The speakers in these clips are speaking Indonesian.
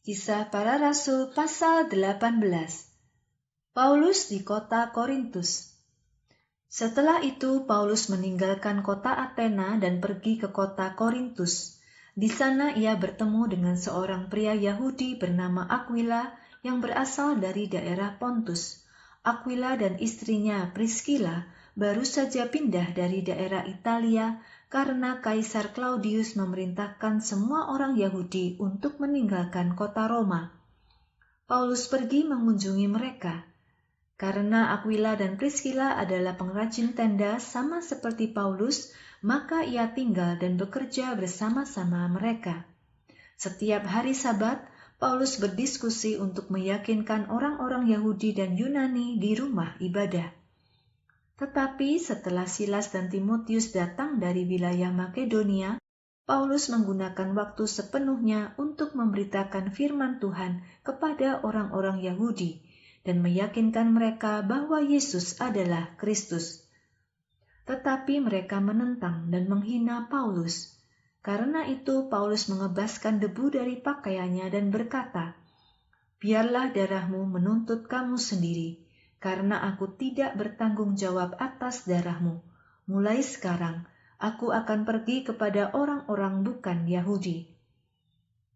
Kisah Para Rasul pasal 18. Paulus di kota Korintus. Setelah itu Paulus meninggalkan kota Athena dan pergi ke kota Korintus. Di sana ia bertemu dengan seorang pria Yahudi bernama Aquila yang berasal dari daerah Pontus. Aquila dan istrinya Priscilla baru saja pindah dari daerah Italia karena Kaisar Claudius memerintahkan semua orang Yahudi untuk meninggalkan kota Roma. Paulus pergi mengunjungi mereka. Karena Aquila dan Priscilla adalah pengrajin tenda sama seperti Paulus, maka ia tinggal dan bekerja bersama-sama mereka. Setiap hari Sabat, Paulus berdiskusi untuk meyakinkan orang-orang Yahudi dan Yunani di rumah ibadah. Tetapi setelah Silas dan Timotius datang dari wilayah Makedonia, Paulus menggunakan waktu sepenuhnya untuk memberitakan firman Tuhan kepada orang-orang Yahudi dan meyakinkan mereka bahwa Yesus adalah Kristus. Tetapi mereka menentang dan menghina Paulus. Karena itu Paulus mengebaskan debu dari pakaiannya dan berkata, "Biarlah darahmu menuntut kamu sendiri, karena aku tidak bertanggung jawab atas darahmu. Mulai sekarang, aku akan pergi kepada orang-orang bukan Yahudi."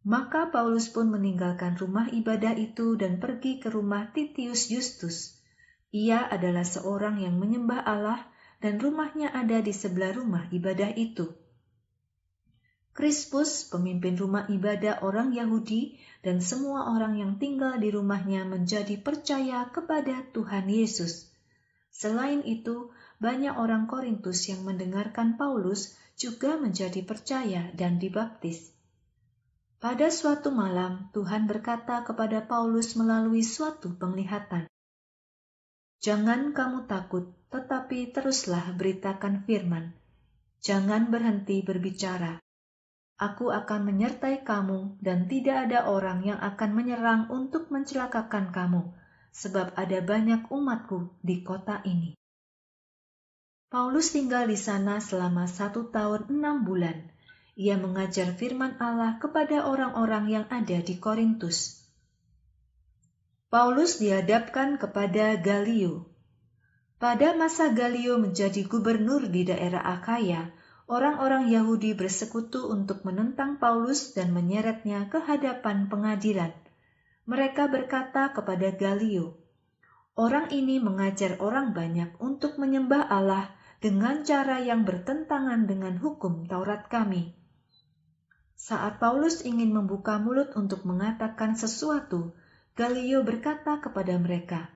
Maka Paulus pun meninggalkan rumah ibadah itu dan pergi ke rumah Titius Justus. Ia adalah seorang yang menyembah Allah dan rumahnya ada di sebelah rumah ibadah itu. Krispus, pemimpin rumah ibadah orang Yahudi, dan semua orang yang tinggal di rumahnya menjadi percaya kepada Tuhan Yesus. Selain itu, banyak orang Korintus yang mendengarkan Paulus juga menjadi percaya dan dibaptis. Pada suatu malam, Tuhan berkata kepada Paulus melalui suatu penglihatan, "Jangan kamu takut, tetapi teruslah beritakan firman. Jangan berhenti berbicara. Aku akan menyertai kamu dan tidak ada orang yang akan menyerang untuk mencelakakan kamu, sebab ada banyak umatku di kota ini." Paulus tinggal di sana selama 1 tahun 6 bulan. Ia mengajar firman Allah kepada orang-orang yang ada di Korintus. Paulus dihadapkan kepada Galio. Pada masa Galio menjadi gubernur di daerah Akhaya, orang-orang Yahudi bersekutu untuk menentang Paulus dan menyeretnya ke hadapan pengadilan. Mereka berkata kepada Galio, "Orang ini mengajar orang banyak untuk menyembah Allah dengan cara yang bertentangan dengan hukum Taurat kami." Saat Paulus ingin membuka mulut untuk mengatakan sesuatu, Galio berkata kepada mereka,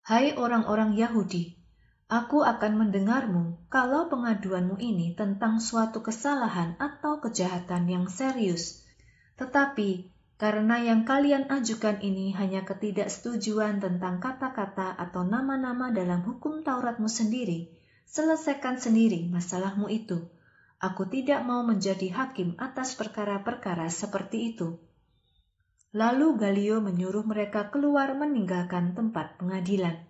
"Hai orang-orang Yahudi, aku akan mendengarmu kalau pengaduanmu ini tentang suatu kesalahan atau kejahatan yang serius. Tetapi karena yang kalian ajukan ini hanya ketidaksetujuan tentang kata-kata atau nama-nama dalam hukum Tauratmu sendiri, selesaikan sendiri masalahmu itu. Aku tidak mau menjadi hakim atas perkara-perkara seperti itu." Lalu Galio menyuruh mereka keluar meninggalkan tempat pengadilan.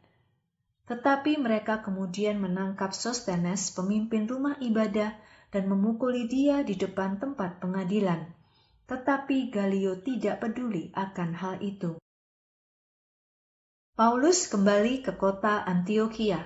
Tetapi mereka kemudian menangkap Sostenes, pemimpin rumah ibadah, dan memukuli dia di depan tempat pengadilan. Tetapi Galio tidak peduli akan hal itu. Paulus kembali ke kota Antiokhia.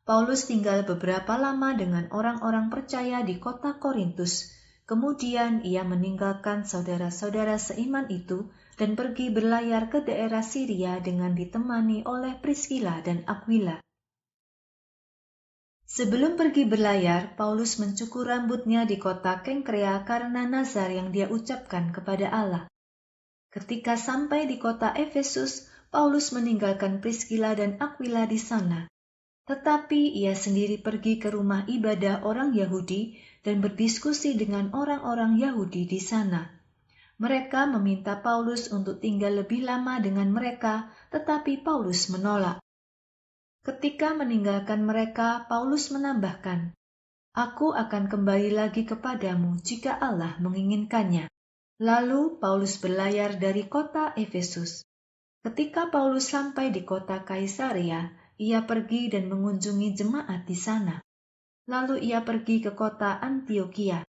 Paulus tinggal beberapa lama dengan orang-orang percaya di kota Korintus. Kemudian ia meninggalkan saudara-saudara seiman itu dan pergi berlayar ke daerah Syria dengan ditemani oleh Priscilla dan Aquila. Sebelum pergi berlayar, Paulus mencukur rambutnya di kota Kengkrea karena nazar yang dia ucapkan kepada Allah. Ketika sampai di kota Efesus, Paulus meninggalkan Priscilla dan Aquila di sana. Tetapi ia sendiri pergi ke rumah ibadah orang Yahudi dan berdiskusi dengan orang-orang Yahudi di sana. Mereka meminta Paulus untuk tinggal lebih lama dengan mereka, tetapi Paulus menolak. Ketika meninggalkan mereka, Paulus menambahkan, "Aku akan kembali lagi kepadamu jika Allah menginginkannya." Lalu Paulus berlayar dari kota Efesus. Ketika Paulus sampai di kota Kaisarea, ia pergi dan mengunjungi jemaat di sana. Lalu ia pergi ke kota Antiokhia.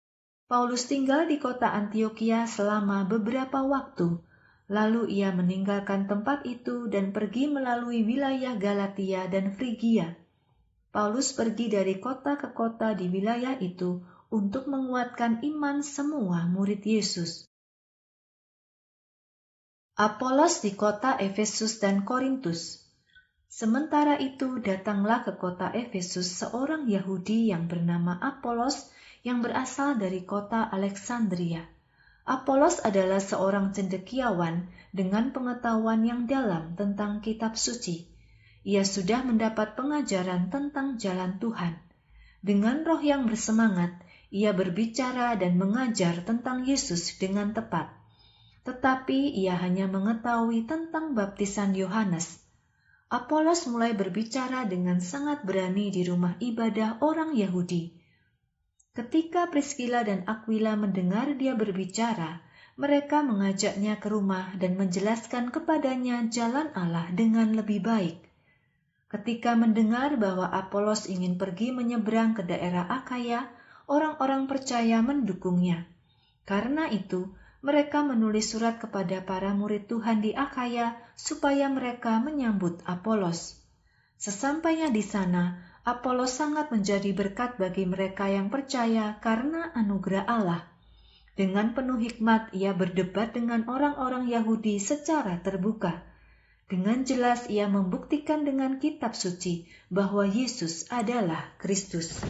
Paulus tinggal di kota Antiokhia selama beberapa waktu, lalu ia meninggalkan tempat itu dan pergi melalui wilayah Galatia dan Frigia. Paulus pergi dari kota ke kota di wilayah itu untuk menguatkan iman semua murid Yesus. Apolos di kota Efesus dan Korintus. Sementara itu datanglah ke kota Efesus seorang Yahudi yang bernama Apolos yang berasal dari kota Alexandria. Apolos adalah seorang cendekiawan dengan pengetahuan yang dalam tentang kitab suci. Ia sudah mendapat pengajaran tentang jalan Tuhan. Dengan roh yang bersemangat, ia berbicara dan mengajar tentang Yesus dengan tepat. Tetapi ia hanya mengetahui tentang baptisan Yohanes. Apolos mulai berbicara dengan sangat berani di rumah ibadah orang Yahudi. Ketika Priskila dan Aquila mendengar dia berbicara, mereka mengajaknya ke rumah dan menjelaskan kepadanya jalan Allah dengan lebih baik. Ketika mendengar bahwa Apolos ingin pergi menyeberang ke daerah Akhaya, orang-orang percaya mendukungnya. Karena itu, mereka menulis surat kepada para murid Tuhan di Akhaya supaya mereka menyambut Apolos. Sesampainya di sana, Apolos sangat menjadi berkat bagi mereka yang percaya karena anugerah Allah. Dengan penuh hikmat, ia berdebat dengan orang-orang Yahudi secara terbuka. Dengan jelas ia membuktikan dengan kitab suci bahwa Yesus adalah Kristus.